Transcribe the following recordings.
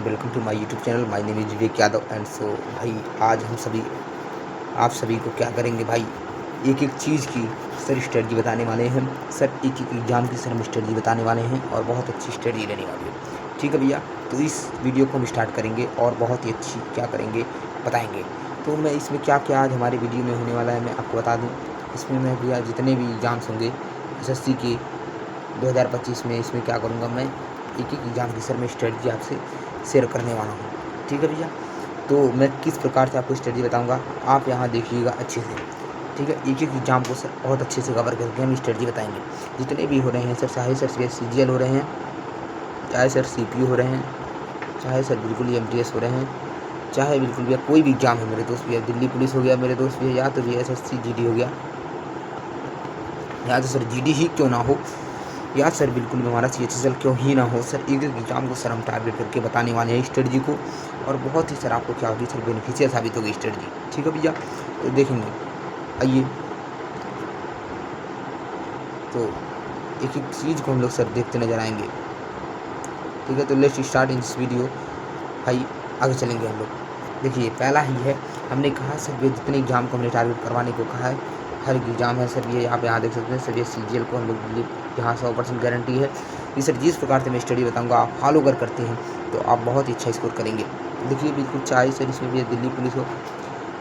Welcome to my YouTube channel. My name is Vivek Yadav and so भाई आज आप सभी को क्या करेंगे भाई, एक एक चीज़ की सर स्ट्रेटजी बताने वाले हैं। सर एक एक एग्ज़ाम की सर हम स्ट्रेटजी बताने वाले हैं और बहुत अच्छी स्ट्रेटजी रहने वाली है। ठीक है भैया, तो इस वीडियो को हम स्टार्ट करेंगे और बहुत ही अच्छी क्या करेंगे बताएंगे। तो मैं इसमें क्या क्या आज हमारे वीडियो में होने वाला है मैं आपको बता दूँ। इसमें मैं भैया जितने भी एग्ज़ाम्स होंगे SSC के 2025 में, इसमें क्या करूँगा मैं एक एक एग्ज़ाम की सर मैं स्ट्रेटजी आपसे शेयर करने वाला हूँ। ठीक है भैया, तो मैं किस प्रकार से आपको स्ट्रेटजी बताऊँगा आप यहाँ देखिएगा अच्छे से। ठीक है, एक एक एग्ज़ाम को सर बहुत अच्छे से कवर करके हम स्ट्रेटजी बताएंगे। जितने भी हो रहे हैं सर, चाहे सर CGL हो रहे हैं, चाहे सर CPU हो रहे हैं, चाहे सर बिल्कुल ही MTS हो रहे हैं, चाहे बिल्कुल भैया कोई भी एग्ज़ाम है मेरे दोस्त भैया, दिल्ली पुलिस हो गया मेरे दोस्त भैया, या तो भैया SSC GD हो गया, या तो सर GD ही क्यों ना हो, या सर बिल्कुल भी हमारा CHSL क्यों ही ना हो। सर एक एक एग्ज़ाम को सर हम टारगेट करके बताने वाले हैं स्ट्रेटजी को, और बहुत ही सर आपको क्या होगी सर बेनिफिशियल साबित होगी स्ट्रेटजी। ठीक है भैया, तो देखेंगे आइए, तो एक एक चीज़ को हम लोग सर देखते नजर आएंगे। ठीक है, तो let's start in this video. भाई आगे चलेंगे हम लोग। देखिए पहला ही है, हमने कहा सर ये जितने एग्ज़ाम को हमने टारगेट करवाने को कहा है, हर एक एग्ज़ाम है सर, ये आप यहाँ देख सकते हैं सर, ये CGL को हम लोग यहाँ 100% गारंटी है। ये सर जिस प्रकार से मैं स्टडी बताऊँगा आप फॉलो करते हैं तो आप बहुत ही अच्छा स्कोर करेंगे। देखिए बिल्कुल, चाहे सर इसमें भी दिल्ली पुलिस हो,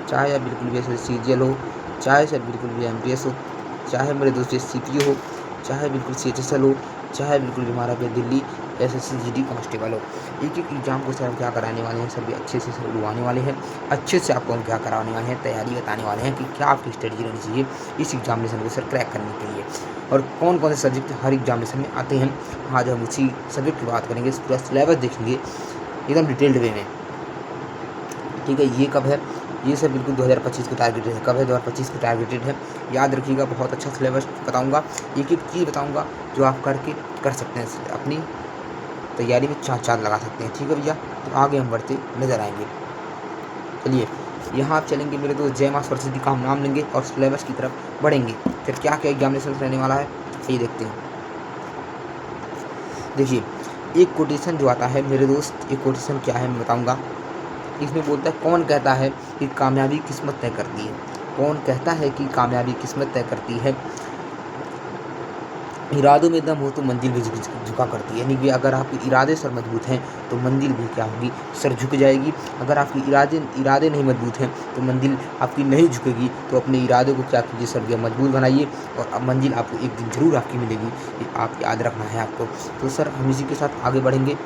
चाहे या बिल्कुल भी सर CGL हो, चाहे सर बिल्कुल भी MTS हो, चाहे मेरे दोस्त CPU हो, चाहे बिल्कुल CHSL हो, चाहे बिल्कुल भी हमारा भी दिल्ली SSC GD कांस्टेबल हो, एक एक एग्ज़ाम को सर हम क्या कराने वाले हैं सर भी अच्छे से सर उड़वाने वाले हैं। अच्छे से आपको हम क्या कराने वाले हैं, तैयारी बताने वाले हैं कि क्या आपकी स्ट्रेटजी रहनी चाहिए इस एग्जामिनेशन को सर क्रैक करने के लिए, और कौन कौन से सब्जेक्ट हर एग्जामिनेशन में आते हैं। आज हम उसी सब्जेक्ट की बात करेंगे, पूरा सिलेबस देखेंगे एकदम डिटेल्ड वे में। ठीक है, ये कब है, ये सर बिल्कुल 2025 को टारगेटेड है। कब है, 2025 को टारगेटेड है। याद रखिएगा, बहुत अच्छा सिलेबस बताऊंगा, एक एक चीज़ बताऊंगा जो आप करके कर सकते हैं, अपनी तैयारी में चाँद लगा सकते हैं। ठीक है भैया, तो आगे हम बढ़ते नजर आएंगे। चलिए यहाँ आप चलेंगे मेरे दोस्त, जय मां सरस्वती का हम नाम लेंगे और सिलेबस की तरफ बढ़ेंगे। फिर क्या क्या एग्जामिनेशन रहने वाला है ये देखते हैं। देखिए एक कोटेशन जो आता है मेरे दोस्त, एक कोटेशन क्या है मैं बताऊंगा। इसमें बोलता है, कौन कहता है कि कामयाबी किस्मत तय करती है, कौन कहता है कि कामयाबी किस्मत तय करती है, इरादों में दम हो तो मंजिल भी झुका करती है। यानी कि अगर आपके इरादे सर मजबूत हैं तो मंजिल भी क्या होगी सर झुक जाएगी। अगर आपके इरादे नहीं मजबूत हैं तो मंजिल आपकी नहीं झुकेगी। तो अपने इरादे को क्या कीजिए सर भैया मजबूत बनाइए, और अब मंजिल आपको एक दिन ज़रूर आपकी मिलेगी, ये आप याद रखना है आपको। तो सर हम इसी के साथ आगे बढ़ेंगे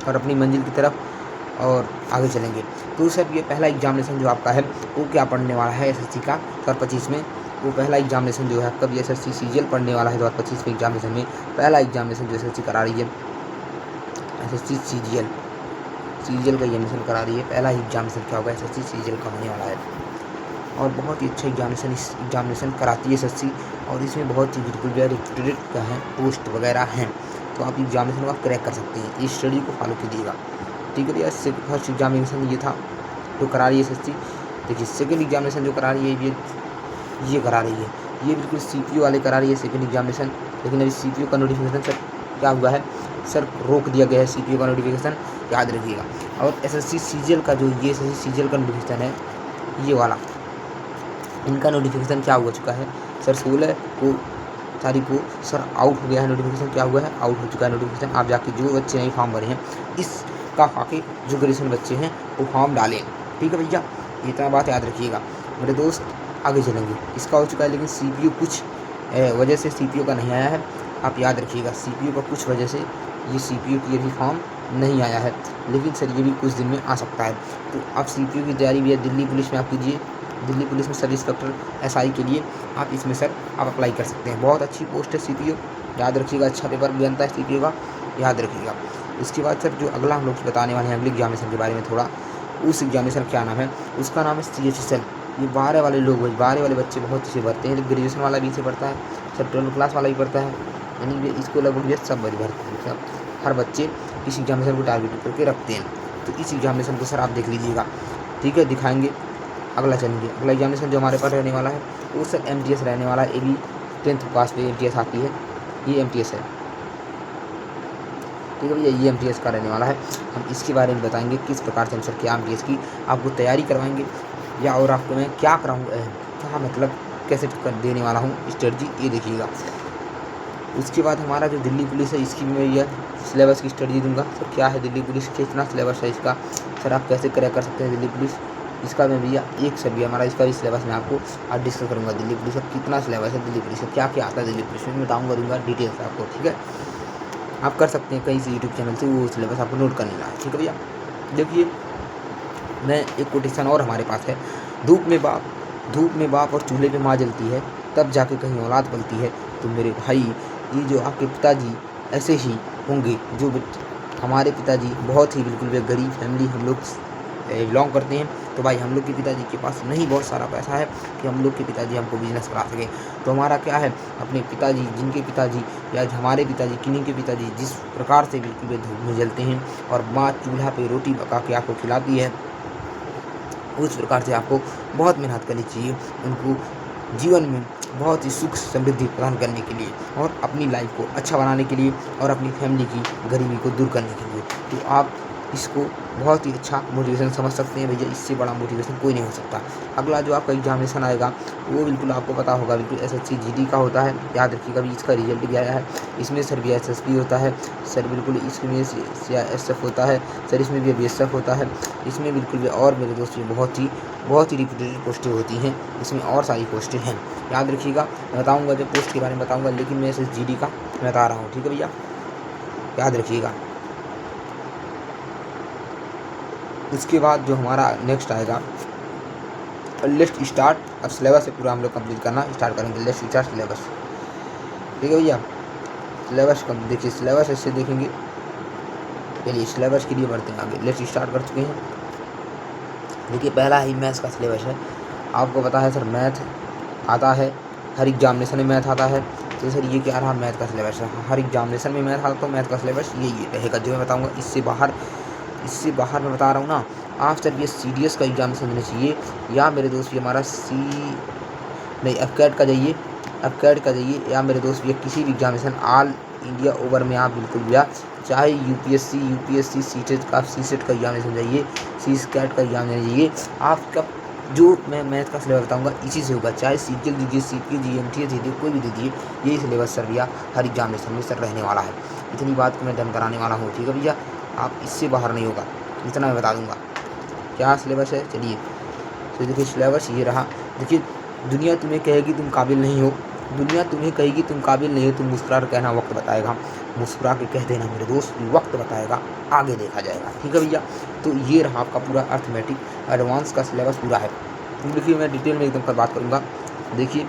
और अपनी मंजिल की तरफ और आगे चलेंगे। तो सर ये पहला एग्जामिनेशन जो आपका है वो क्या पढ़ने वाला है SSC का 2025 में, वो पहला एग्जामिनेशन जो है आपका SSC CGL पढ़ने वाला है 2025 में। एग्जामिनेशन में पहला एग्जामिनेशन जो SSC करा रही है, SSC CGL का एग्जामिनेशन करा रही है। पहला एग्जामिनेशन क्या होगा, SSC CGL का होने वाला है, और बहुत ही अच्छा एग्जामिनेशन इस एग्जामिनेशन कराती है SSC, और इसमें बहुत ही बिल्कुल रेपुटेड क्या है पोस्ट वगैरह हैं। तो आप एग्जामिनेशन को आप क्रैक कर सकते हैं, इस स्टडी को फॉलो कीजिएगा। ठीक है भैया, फर्स्ट एग्जामिनेशन ये था जो करा रही है SSC। देखिए सेकेंड एग्जामिनेशन जो करा रही है ये करा रही है, ये बिल्कुल CPU वाले करा रही है सेकेंड एग्जामिनेशन। लेकिन अभी CPU का नोटिफिकेशन सर क्या हुआ है सर, रोक दिया गया है CPU का नोटिफिकेशन, याद रखिएगा। और SSC CGL का जो ये SSC CGL का नोटिफिकेशन है ये वाला, इनका नोटिफिकेशन क्या हुआ चुका है सर, 16 को तारीख को सर आउट हो गया है नोटिफिकेशन। क्या हुआ है, आउट हो चुका है नोटिफिकेशन। आप जाके जो बच्चे नहीं फॉर्म भरे हैं इसका आके जो ग्रेजुएशन बच्चे हैं वो फॉर्म डालें। ठीक है भैया, इतना बात याद रखिएगा मेरे दोस्त। आगे चलेंगे, इसका हो चुका है, लेकिन CPU कुछ वजह से CPU का नहीं आया है। आप याद रखिएगा CPU का कुछ वजह से ये CPU की भी फॉर्म नहीं आया है, लेकिन सर ये भी कुछ दिन में आ सकता है। तो आप CPU की तैयारी भी दिल्ली पुलिस में आप कीजिए। दिल्ली पुलिस में सब इंस्पेक्टर SI के लिए आप इसमें सर आप अप्लाई कर सकते हैं, बहुत अच्छी पोस्ट है CPU, याद रखिएगा। अच्छा पेपर भी बनता है CPU का, याद रखिएगा। इसके बाद सर जो अगला हम लोग बताने वाले हैं अगले एग्जामिनेशन के बारे में थोड़ा, उस एग्जामिनेशन क्या नाम है, उसका नाम है CHSL। ये 12 वाले लोग, 12 वाले बच्चे बहुत इसे भरते हैं, ग्रेजुएशन वाला भी इसे पढ़ता है सर, 12 क्लास वाला भी पढ़ता है, यानी कि इसको लगभग सब भरते हैं सब, हर बच्चे इस एग्जामिनेशन को टारगेट करके रखते हैं। तो इस एग्जामिनेशन को सर आप देख लीजिएगा। ठीक है, दिखाएंगे। अगला चलेंगे, अगला एग्जामिनेशन जो हमारे पास रहने वाला है वो सर MTS रहने वाला है। ये भी 10th पास पे MTS आती है, ये MTS है। ठीक है भैया, ये एमटीएस का रहने वाला है। हम इसके बारे में बताएंगे किस प्रकार से हम सर क्या एमटीएस की आपको तैयारी करवाएंगे या और आपको मैं क्या कराऊँगा, क्या मतलब कैसे कर देने वाला हूँ स्ट्रेटजी, ये देखिएगा। उसके बाद हमारा जो दिल्ली पुलिस है इसकी भी मैं यह सिलेबस की स्टडी दूंगा। सर क्या है दिल्ली पुलिस, कितना सिलेबस है इसका, सर आप कैसे कर सकते हैं दिल्ली पुलिस, इसका मैं भैया एक सर भी हमारा इसका भी सिलेबस मैं आपको आज डिस्कस करूँगा। दिल्ली पुलिस का कितना सिलेबस है, दिल्ली पुलिस का क्या क्या आता है दिल्ली पुलिस में बताऊँगा, दूँगा डिटेल से आपको। ठीक है, आप कर सकते हैं कहीं से यूट्यूब चैनल से वो सिलेबस आपको नोट कर लेना है। ठीक है भैया, देखिए मैं एक कोटेशन और हमारे पास है, धूप में बाप और चूल्हे पे माँ जलती है, तब जाके कहीं औलाद पलती है। तो मेरे भाई, ये जो आपके पिताजी ऐसे ही होंगे जो हमारे पिताजी बहुत ही बिल्कुल वे गरीब फैमिली हम लोग बिलोंग करते हैं। तो भाई हम लोग के पिताजी के पास नहीं बहुत सारा पैसा है कि हम लोग के पिताजी हमको बिजनेस करा सकें। तो हमारा क्या है, अपने पिताजी जिनके पिताजी या हमारे पिताजी किन्हीं के पिताजी जिस प्रकार से बिल्कुल वे धूप में जलते हैं और माँ चूल्हा पे रोटी पका के आपको खिलाती है, उस प्रकार से आपको बहुत मेहनत करनी चाहिए उनको जीवन में बहुत ही सुख समृद्धि प्रदान करने के लिए और अपनी लाइफ को अच्छा बनाने के लिए और अपनी फैमिली की गरीबी को दूर करने के लिए। तो आप इसको बहुत ही अच्छा मोटिवेशन समझ सकते हैं भैया, इससे बड़ा मोटिवेशन कोई नहीं हो सकता। अगला जो आपका एग्जामिनेशन आएगा वो बिल्कुल आपको पता होगा, बिल्कुल एसएससी जीडी का होता है, याद रखिएगा भी इसका रिजल्ट भी आया है। इसमें सर बीएसएसपी होता है, सर बिल्कुल इसमें सीआईएसएफ होता है, सर इसमें भी बीएसएफ होता है, इसमें बिल्कुल भी और मेरे दोस्त ये बहुत ही रिपीटेड पोस्टें होती हैं, इसमें और सारी पोस्टें हैं। याद रखिएगा, मैं बताऊँगा जब पोस्ट के बारे में बताऊँगा, लेकिन मैं सिर्फ जीडी का बता रहा हूँ। ठीक है भैया, याद रखिएगा। उसके बाद जो हमारा नेक्स्ट आएगा लिस्ट स्टार्ट, अब सिलेबस से पूरा हम लोग कंप्लीट करना स्टार्ट करेंगे। लिस्ट स्टार्ट सिलेबस, ठीक है भैया। सिलेबस कम देखिए, सिलेबस ऐसे देखेंगे, चलिए सिलेबस के लिए बढ़ते हैं आगे। लिस्ट स्टार्ट कर चुके हैं। देखिए पहला ही मैथ्स का सिलेबस है, आपको पता है सर मैथ आता है, हर एग्जामिनेशन में मैथ आता है। तो सर ये क्या रहा, मैथ का सिलेबस है, हर एग्जामिनेशन में मैथ आता, तो मैथ का सिलेबस ये रहेगा जो मैं बताऊँगा। इससे बाहर मैं बता रहा हूँ ना, आप सर ये सीडीएस का एग्जामिनेशन देना चाहिए, या मेरे दोस्त ये हमारा एफकेट का जाइए, या मेरे दोस्त ये किसी भी एग्जामिनेशन ऑल इंडिया ओवर में आप बिल्कुल भैया, चाहे यूपीएससी सीटेट का एग्जामिनेशन जाइए, सीस्कैट का एग्जामिनेशन जाइए, आपका जो मैं मैथ का सिलेबस बताऊंगा इसी से होगा। चाहे सीजीएल दीजिए, सीपी जीएमटी दीजिए, कोई भी दीजिए, यही सिलेबस सर भैया हर एग्जामिनेशन में सर रहने वाला है। इतनी बात को मैं डन कराने वाला हूँ। ठीक है भैया, आप इससे बाहर नहीं होगा, इतना मैं बता दूंगा क्या सिलेबस है। चलिए तो देखिए सिलेबस ये रहा। देखिए दुनिया तुम्हें कहेगी तुम काबिल नहीं हो, तुम मुस्कुरा कर कहना वक्त बताएगा, मुस्कुरा के कह देना मेरे दोस्त वक्त बताएगा, आगे देखा जाएगा। ठीक है भैया, तो ये रहा आपका पूरा अर्थमेटिक एडवांस का सिलेबस पूरा है। देखिए मैं डिटेल में एकदम पर बात करूँगा। देखिए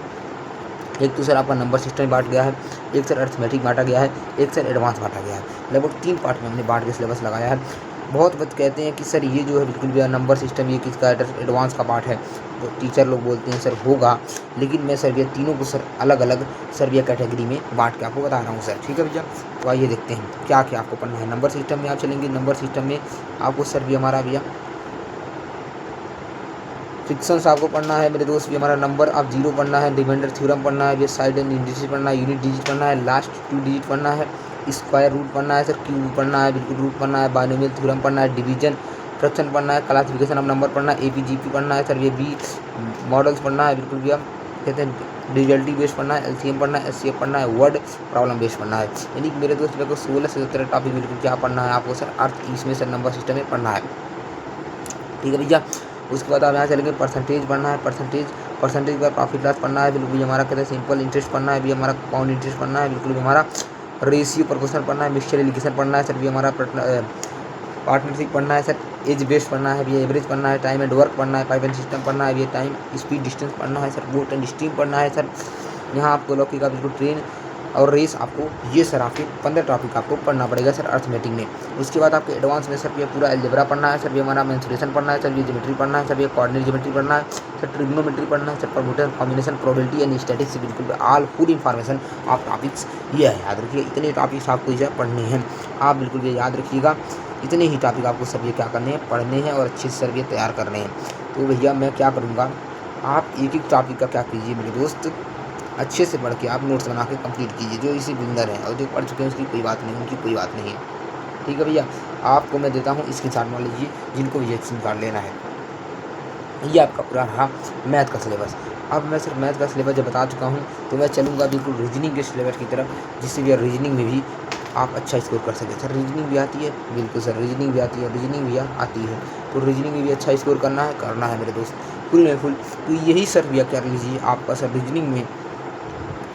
एक तो सर आपका नंबर सिस्टम बांट गया है, एक सर अर्थमेटिक बांटा गया है, एक सर एडवांस बांटा गया है, लगभग 3 पार्ट में हमने बांट के सिलेबस लगाया है। बहुत वक्त कहते हैं कि सर ये जो है बिल्कुल भी नंबर सिस्टम ये किसका एडवांस का पार्ट है, तो टीचर लोग बोलते हैं सर होगा, लेकिन मैं सर ये तीनों को सर अलग अलग सर ये कैटेगरी में बांट के आपको बता रहा हूँ सर। ठीक है भैया, तो आइए देखते हैं क्या क्या आपको पढ़ना है। नंबर सिस्टम में आप चलेंगे, नंबर सिस्टम में आपको सर भी हमारा भैया फ्रिक्शंस आपको पढ़ना है मेरे दोस्त भी हमारा, नंबर ऑफ जीरो पढ़ना है, रिमाइंडर थ्योरम पढ़ना है, साइड एंड इंडिजिट पढ़ना है, यूनिट डिजिट पढ़ना है, लास्ट 2 डिजिट पढ़ना है, स्क्वायर रूट पढ़ना है सर, क्यूब पढ़ना है, बिल्कुल रूट पढ़ना है, बाइनोमियल थ्योरम पढ़ना है, डिवीजन फ्रैक्शन पढ़ना है, क्लासिफिकेशन ऑफ नंबर पढ़ना है, एपीजीपी पढ़ना है सर, ये बी मॉडल्स पढ़ना है, बिल्कुल भी हम कहते हैं डिजिटलिटी बेस्ड पढ़ना है, एलसीएम पढ़ना है, एचसीएफ पढ़ना है, वर्ड प्रॉब्लम बेस्ड पढ़ना है। यानी कि मेरे दोस्त को 16 से 17 टॉपिक बिल्कुल क्या पढ़ना है आपको सर, अर्थ इसमें सर नंबर सिस्टम में पढ़ना है। ठीक है भैया, उसके बाद आप यहाँ चलेंगे परसेंटेज पढ़ना है, परसेंटेज का प्रॉफिट लॉस पढ़ना है, बिल्कुल भी हमारा कहते हैं सिंपल इंटरेस्ट पढ़ना है, भी हमारा कंपाउंड इंटरेस्ट पढ़ना है, बिल्कुल भी हमारा रेशियो प्रोपोर्शनल पढ़ना है, मिक्सचर एलिगेशन पढ़ना है सर, भी हमारा पार्टनरशिप पढ़ना है सर, एज बेस्ड पढ़ना है, भी एवरेज पढ़ना है, टाइम एंड वर्क पढ़ना है, पाइप एंड सिस्टम पढ़ना है, भी टाइम स्पीड डिस्टेंस पढ़ना है सर, बोट एंड स्ट्रीम पढ़ना है सर। यहाँ आपको लौकी का बिल्कुल ट्रेन और रेस आपको ये सर आपके 15 टॉपिक आपको पढ़ना पड़ेगा सर अर्थमेटिक में। उसके बाद आपके एडवांस में सर ये पूरा अलजेब्रा पढ़ना है सर, ये हमारा मेंसुरेशन पढ़ना है सर, ये ज्योमेट्री पढ़ना है सर, ये कोऑर्डिनेट ज्योमेट्री पढ़ना है सर, ट्रिग्नोमेट्री पढ़ना है sir, permutation combination probability and statistics, बिल्कुल all full information of topics ये है। याद रखिए इतने टॉपिक्स आपको इसे पढ़ने हैं, आप बिल्कुल ये याद रखिएगा, इतने ही टॉपिक आपको सब ये क्या करने हैं, पढ़ने हैं और अच्छे से सर ये तैयार करने हैं। तो भैया मैं क्या करूँगा, आप एक एक टॉपिक का क्या कीजिए मेरे दोस्त, अच्छे से पढ़ के आप नोट्स बना के कंप्लीट कीजिए। जो इसी बिंदर हैं और जो पढ़ चुके हैं उसकी कोई बात नहीं, उनकी कोई बात नहीं है। ठीक है भैया। आपको मैं देता हूँ स्क्रीनशॉट मान लीजिए जिनको भी स्क्रीन कार्ड लेना है। ये आपका पूरा रहा मैथ का सिलेबस। अब मैं सिर्फ मैथ का सिलेबस जब बता चुका हूँ तो मैं चलूँगा बिल्कुल रीजनिंग के सिलेबस की तरफ, जिससे भी रीजनिंग में भी आप अच्छा स्कोर कर सकें। सर रीजनिंग भी आती है? बिल्कुल सर, रीजनिंग भी आती है, रीजनिंग भी आती है। तो रीजनिंग में भी अच्छा स्कोर करना है मेरे दोस्त, फुल में फुल। तो यही सर भैया कर लीजिए, आपका सर रीजनिंग में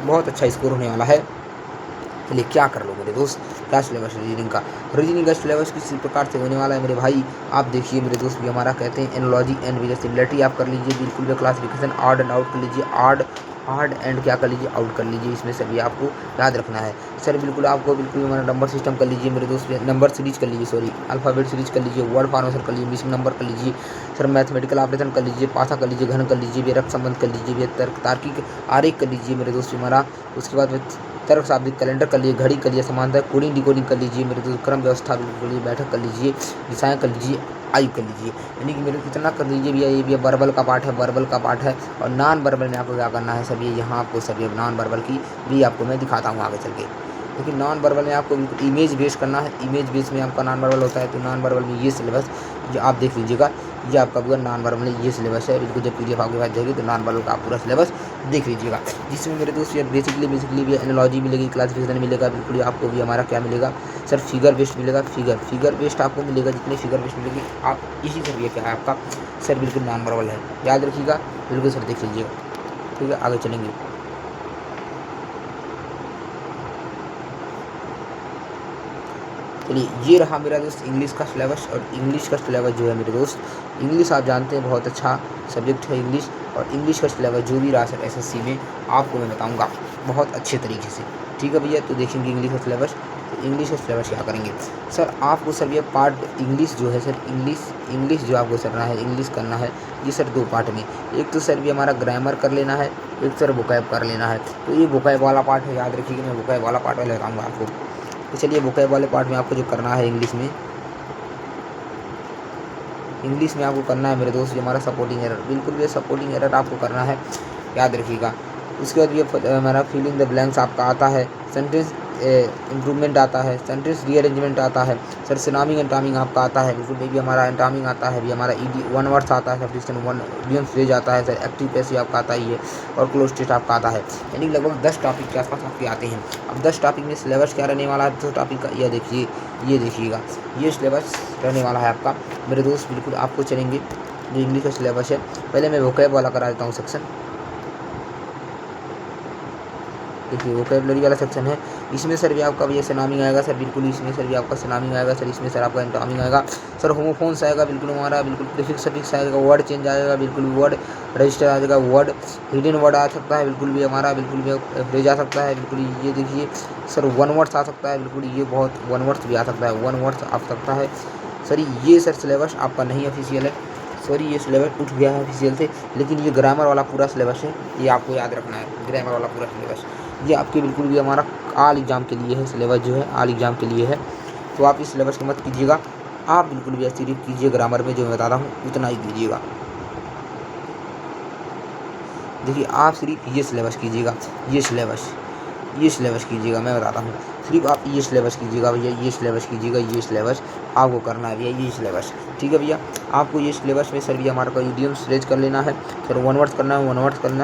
बहुत अच्छा स्कोर होने वाला है। चलिए क्या कर लो मेरे दोस्त, क्या सिलेबस है रीजनिंग का सिलेबस किसी प्रकार से होने वाला है मेरे भाई। आप देखिए मेरे दोस्त भी हमारा कहते हैं एनोलॉजी एंड विजिबिलिटी आप कर लीजिए, बिल्कुल भी क्लासिफिकेशन ऑड एंड आउट कर लीजिए, ऑड एंड क्या कर लीजिए, आउट कर लीजिए। इसमें सभी आपको याद रखना है सर। बिल्कुल आपको बिल्कुल हमारा नंबर सिस्टम कर लीजिए मेरे दोस्त, नंबर सीरीज कर लीजिए, सॉरी अल्फ़ाबेट सीरीज कर लीजिए, वर्ड फॉर्मेशन कर लीजिए, मिसिंग नंबर कर लीजिए सर, मैथमेटिकल ऑपरेशन कर लीजिए, पासा कर लीजिए, घन कर लीजिए, बेरक संबंध कर लीजिए, तार्किक आरेख कर लीजिए मेरे दोस्त हमारा। उसके बाद में तर्क शाब्दिक कैलेंडर कर लीजिए, घड़ी कर लीजिए, समांतर कोडिंग डिकोडिंग कर लीजिए मेरे दोस्त, क्रम व्यवस्था बिल्कुल बैठक कर लीजिए, दिशाएं कर लीजिए, आयु कर लीजिए। यानी कि मेरे इतना कर लीजिए भैया। ये भी वर्बल का पार्ट है, वर्बल का पार्ट है। और नॉन वर्बल में आपको क्या करना है सर, ये यहाँ आपको सर ये नॉन वर्बल की भी आपको मैं दिखाता हूँ आगे चल के। लेकिन नॉन वर्बल में आपको बिल्कुल इमेज बेस करना है, इमेज बेस में आपका नॉन वर्बल होता है। तो नॉन वर्बल में ये सिलेबस जो आप देख लीजिएगा, ये आपका पूरा नॉन वर्बल में ये सिलेबस है। बिल्कुल जब PDF आपके पास जाएगी तो नॉन वर्बल का आप पूरा सिलेबस देख लीजिएगा, जिसमें मेरे दोस्त ये बेसिकली भी एनालॉजी मिलेगी, क्लासिफिकेशन मिलेगा, बिल्कुल आपको भी हमारा क्या मिलेगा सर, फिगर बेस्ड मिलेगा। फिगर बेस्ड आपको मिलेगा, जितने फिगर बेस्ड मिलेगी आप इसी सर ये क्या है आपका सर बिल्कुल नॉन वर्बल है, याद रखिएगा बिल्कुल सर, देख लीजिएगा। ठीक है, आगे चलेंगे। चलिए ये रहा मेरा दोस्त इंग्लिश का सिलेबस। और इंग्लिश का सिलेबस जो है मेरे दोस्त, इंग्लिश आप जानते हैं बहुत अच्छा सब्जेक्ट है इंग्लिश। और इंग्लिश का सिलेबस जो भी रहा सर SSC में आपको मैं बताऊंगा बहुत अच्छे तरीके से। ठीक है भैया, तो देखेंगे इंग्लिश का सिलेबस। तो इंग्लिश का सिलेबस क्या करेंगे सर, आपको सर ये पार्ट इंग्लिश जो है सर, इंग्लिश जो आपको करना है, इंग्लिश करना है ये सर 2 पार्ट में। एक तो सर भी हमारा ग्रामर कर लेना है, एक सर वोकैब कर लेना है। तो ये वोकैब वाला पार्ट है, याद रखिएगा मैं वोकैब वाला पार्ट वाला लगाऊंगा आपको। तो चलिए वोकैब वाले पार्ट में आपको जो करना है इंग्लिश में आपको करना है मेरे दोस्त, जो हमारा सपोर्टिंग एरर, बिल्कुल भी सपोर्टिंग एरर आपको करना है, याद रखिएगा। उसके बाद ये हमारा फिलिंग द ब्लैंक्स आपका आता है, सेंटेंस इम्प्रूवमेंट आता है, सेंटेंस रीअरेंजमेंट आता है सर, सिनोनिम एंड टाइमिंग आपका आता है, बिल्कुल भी हमारा टाइमिंग आता है, भी हमारा वन वर्ड्स आता है, सब्जेक्शन वन इडियम फ्रेज आता है सर, एक्टिव पैसिव आपका आता ही है, और क्लोज टेस्ट आपका आता है। यानी लगभग 10 टॉपिक के आसपास आपके आते हैं। अब 10 टॉपिक में सिलेबस क्या रहने वाला है 10 टॉपिक का, यह देखिए, ये देखिएगा, ये सिलेबस रहने वाला है आपका मेरे दोस्त। बिल्कुल आपको चलेंगे जो इंग्लिश का सिलेबस है, पहले मैं वोकैब वाला करा देता हूँ सेक्शन। देखिए वोकैबलरी वाला सेक्शन है, इसमें सर भी आपका ये सिनोनिम आएगा सर, बिल्कुल इसमें सर भी आपका सिनोनिम आएगा सर, इसमें सर आपका एंटोनिम आएगा सर, होमोफोन्स आएगा बिल्कुल हमारा, बिल्कुल प्रीफिक्स सफिक्स आएगा, वर्ड चेंज आएगा, बिल्कुल वर्ड रजिस्टर आ जाएगा, वर्ड हिडन वर्ड आ सकता है, बिल्कुल भी हमारा बिल्कुल भी फ्रेज आ सकता है, बिल्कुल ये देखिए सर वन वर्ड्स आ सकता है, बिल्कुल ये बहुत वन वर्ड्स भी आ सकता है, वन वर्ड्स आ सकता है सर। ये सर सिलेबस आपका नहीं ऑफिशियल है, सॉरी ये सिलेबस उठ गया है ऑफिशियल से, लेकिन ये ग्रामर वाला पूरा सिलेबस है, ये आपको याद रखना है, ग्रामर वाला पूरा सिलेबस ये आपके बिल्कुल भी हमारा ऑल एग्ज़ाम के लिए है, सिलेबस जो है ऑल एग्ज़ाम के लिए है। तो आप इस सिलेबस को मत कीजिएगा, आप बिल्कुल भी सिर्फ कीजिए ग्रामर में जो मैं बता रहा हूँ उतना ही कीजिएगा। देखिए आप सिर्फ ये सिलेबस कीजिएगा, ये सिलेबस कीजिएगा, मैं बताता हूँ, सिर्फ आप ये सिलेबस कीजिएगा भैया, ये सिलेबस कीजिएगा, ये सिलेबस आपको करना है भैया, ये सिलेबस। ठीक है भैया, आपको ये सिलेबस में सर भी हमारा का यूडीएम स्ट्रेच कर लेना है सर, वन वर्ड्स करना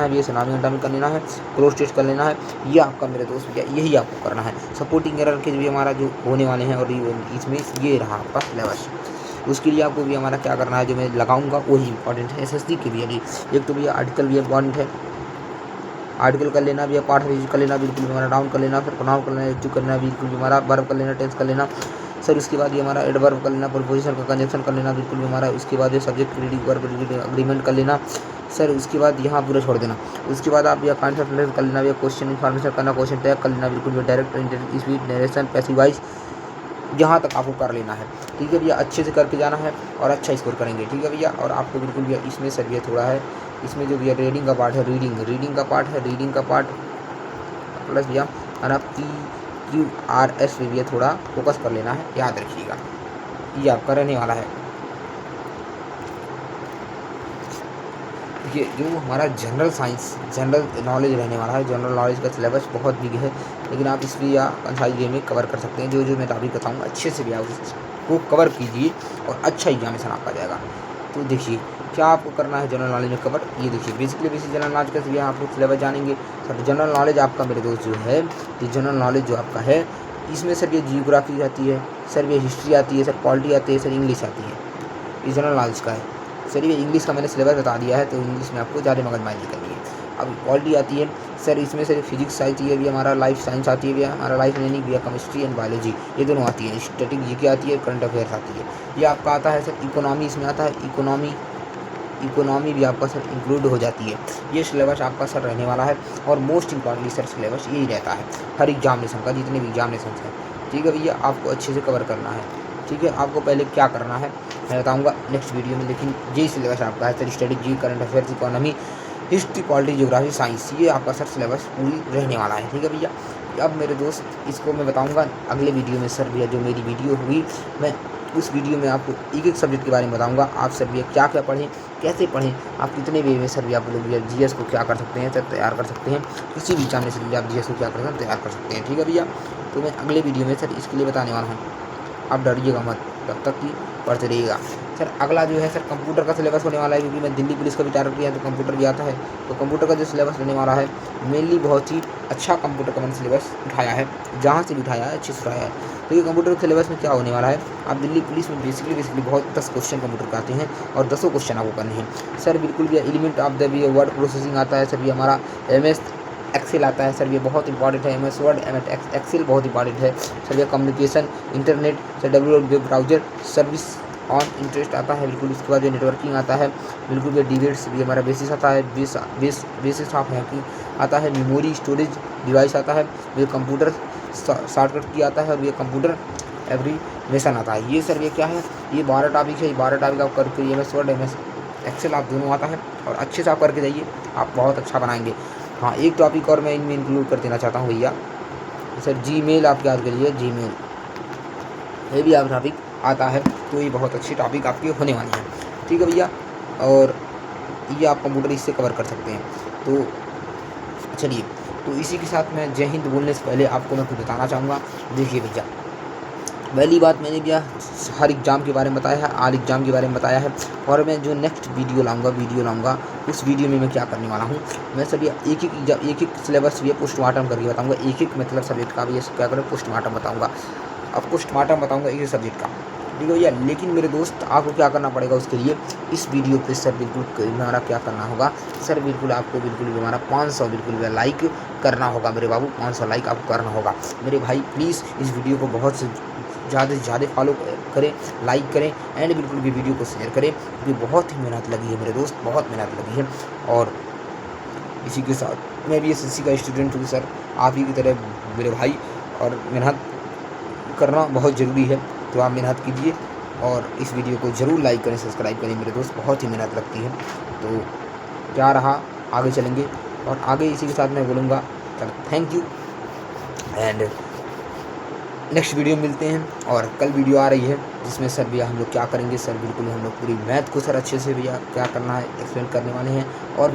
है भैया, सिनोनिम टाइमिंग कर लेना है, क्लोज टेस्ट कर लेना है, ये आपका मेरे दोस्त भैया यही आपको करना है। सपोर्टिंग एरर के भी हमारा जो होने वाले हैं, और इसमें ये रहा आपका सिलेबस। उसके लिए आपको भी हमारा क्या करना है, जो मैं लगाऊंगा वही इंपॉर्टेंट है SSC के लिए। एक तो भैया आर्टिकल भी इंपॉर्टेंट है, आर्टिकल कर लेना भी, पार्ट रिवीज कर लेना, बिल्कुल हमारा डाउन कर लेना, फिर प्रोनाउन कर लेना, एडजेक्टिव करना, बिल्कुल हमारा वर्ब कर लेना, टेंस कर लेना सर। उसके बाद ये हमारा एडवर्ब कर लेना, प्रीपोजिशन का कंजक्शन कर लेना, बिल्कुल हमारा। उसके बाद ये सब्जेक्ट रीडिंग वर्ब अग्रीमेंट कर लेना सर। उसके बाद यहाँ पूरा छोड़ देना। उसके बाद आप यह कॉन्सेप्ट कर लेना, क्वेश्चन इन्फॉर्मेशन करना, क्वेश्चन टैग कर लेना, बिल्कुल डायरेक्ट स्पीच नरेशन पैसिवाइज यहाँ तक आपको कर लेना है। ठीक है भैया, अच्छे से करके जाना है और अच्छा स्कोर करेंगे। ठीक है भैया, और आपको बिल्कुल भैया इसमें सर ये थोड़ा है, इसमें जो भैया रीडिंग का पार्ट है, रीडिंग का पार्ट प्लस भैया हमारा PQRS में भैया थोड़ा फोकस कर लेना है, याद रखिएगा, ये आपका रहने वाला है। ये जो हमारा जनरल साइंस जनरल नॉलेज रहने वाला है, जनरल नॉलेज का सिलेबस बहुत बिग है, लेकिन आप इस भैया कंसाइज वे में कवर कर सकते हैं। जो मैं टॉपिक बताऊँगा अच्छे से भैया उसको कवर कीजिए और अच्छा एग्जामिनेशन आपका जाएगा। तो देखिए क्या आपको करना है जनरल नॉलेज में कवर। ये देखिए बेसिकली बेसिक जनरल नॉलेज का भैया आप लोग सिलेबस जानेंगे। सर जनरल नॉलेज आपका मेरे दोस्त जो है, ये जनरल नॉलेज जो आपका है इसमें सर ये जियोग्राफी आती है, सर ये हिस्ट्री आती है, सर पॉलिटी आती है, सर इंग्लिश आती है। ये जनरल नॉलेज का है। सर ये इंग्लिश का मैंने सिलेबस बता दिया है, तो इंग्लिश में आपको ज़्यादा मगजमारी नहीं करनी है। अब पॉलिटी आती है सर, इसमें सर फिजिक्स आती है भी, हमारा लाइफ साइंस आती है भी, हमारा लाइफ मीनिंग भी, केमिस्ट्री एंड बायोलॉजी, ये दोनों आती है। स्टैटिक जीके आती है, करंट अफेयर्स आती है। ये आपका आता है सर इकोनॉमी, इसमें आता है इकोनॉमी भी आपका सर इंक्लूड हो जाती है। ये सिलेबस आपका सर रहने वाला है और मोस्ट इंपॉर्टेंटली सर सिलेबस यही रहता है हर एग्जामिनेशन का, जितने भी एग्जामिनेशन हैं। ठीक है भैया, आपको अच्छे से कवर करना है। ठीक है, आपको पहले क्या करना है मैं बताऊंगा नेक्स्ट वीडियो में, लेकिन यही सिलेबस आपका है sir. Static G, current affairs, economy, history, polity, geography, science, ये आपका सर सिलेबस पूरी रहने वाला है। ठीक है भैया, अब मेरे दोस्त इसको मैं बताऊंगा अगले वीडियो में सर भैया। जो मेरी वीडियो हुई मैं उस वीडियो में आपको एक एक सब्जेक्ट के बारे में बताऊंगा। आप सर भैया क्या क्या पढ़ें, कैसे पढ़ें, आप कितने वे में सर भैया आप लोग भैया जीएस को क्या कर सकते हैं सर, तैयार कर सकते हैं। किसी भी एग्जामिनेशन से आप जीएस को क्या कर सकते हैं, तैयार कर सकते हैं। ठीक है भैया, तो मैं अगले वीडियो में सर इसके लिए बताने वाला हूँ। आप डरिएगा मत, तब तक कि पढ़ते रहिएगा। सर अगला जो है सर कंप्यूटर का सिलेबस होने वाला है, क्योंकि मैं दिल्ली पुलिस का भी टारगेट किया तो कंप्यूटर भी आता है। तो कंप्यूटर का जो सिलेबस रहने वाला है मेनली बहुत ही अच्छा कंप्यूटर का मैंने सिलेबस उठाया है, जहाँ से भी उठाया है अच्छे से उठाया है। तो ये कंप्यूटर के सिलेबस में क्या होने वाला है, आप दिल्ली पुलिस में बेसिकली बहुत 10 क्वेश्चन कंप्यूटर का आते हैं और 10 क्वेश्चन आपको करने हैं सर। बिल्कुल भी एलिमेंट ऑफ द भी वर्ड प्रोसेसिंग आता है सर, भी हमारा MS एक्सेल आता है सर, ये बहुत इंपॉर्टेंट है। MS वर्ड, एक्सेल बहुत इंपॉर्टेंट है सर। ये communication, internet sir, web browser service on interest आता है बिल्कुल। उसके बाद जो नेटवर्किंग आता है बिल्कुल। ये डिबेट्स भी हमारा बेसिस आता है, बेसिस ऑफ हैकिंग आता है। मेमोरी स्टोरेज डिवाइस आता है। ये कंप्यूटर शॉर्टकट की आता है और ये कंप्यूटर एब्रीवेशन आता है। ये सर ये क्या है, ये 12 टॉपिक है। ये 12 टॉपिक आप करके MS वर्ड, MS एक्सेल आप दोनों आता है और अच्छे से आप करके जाइए, आप बहुत अच्छा बनाएंगे। हाँ, एक टॉपिक और मैं इनमें इंक्लूड कर देना चाहता हूँ भैया सर, जीमेल आप याद करिए, जीमेल ये भी आप टॉपिक आता है। तो ये बहुत अच्छी टॉपिक आपकी होने वाली है। ठीक है भैया, और ये आप कंप्यूटर इससे कवर कर सकते हैं। तो चलिए, तो इसी के साथ मैं जय हिंद बोलने से पहले आपको मैं कुछ बताना चाहूँगा। देखिए भैया, पहली बात मैंने भैया हर एग्ज़ाम के बारे में बताया है, आल एग्ज़ाम के बारे में बताया है। और मैं जो नेक्स्ट वीडियो लाऊंगा उस वीडियो में मैं क्या करने वाला हूँ, मैं सब एक सिलेबस भी पोस्टमार्टम करके बताऊंगा। एक मतलब सब्जेक्ट का भी क्या करें पोस्टमार्टम बताऊंगा। अब पोस्टमार्टम बताऊंगा एक सब्जेक्ट का, ठीक है भैया। लेकिन मेरे दोस्त आपको क्या करना पड़ेगा उसके लिए, इस वीडियो पे सर बिल्कुल हमारा क्या करना होगा सर, बिल्कुल आपको बिल्कुल हमारा 500 बिल्कुल लाइक करना होगा मेरे बाबू। 500 लाइक आपको करना होगा मेरे भाई। प्लीज़ इस वीडियो को बहुत से ज़्यादा फॉलो करें, लाइक करें एंड बिल्कुल भी वीडियो को शेयर करें, क्योंकि बहुत ही मेहनत लगी है मेरे दोस्त, बहुत मेहनत लगी है। और इसी के साथ मैं भी SSC का स्टूडेंट हूँ सर, आप ही की तरह मेरे भाई, और मेहनत करना बहुत ज़रूरी है। तो आप मेहनत कीजिए और इस वीडियो को ज़रूर लाइक करें, सब्सक्राइब करें मेरे दोस्त, बहुत ही मेहनत लगती है। तो क्या रहा, आगे चलेंगे और आगे इसी के साथ मैं बोलूँगा चल thank you and next video मिलते हैं। और कल वीडियो आ रही है जिसमें सर भैया हम लोग क्या करेंगे सर, बिल्कुल हम लोग पूरी मैथ को सर अच्छे से भैया क्या करना है एक्सप्लेन करने वाले हैं। और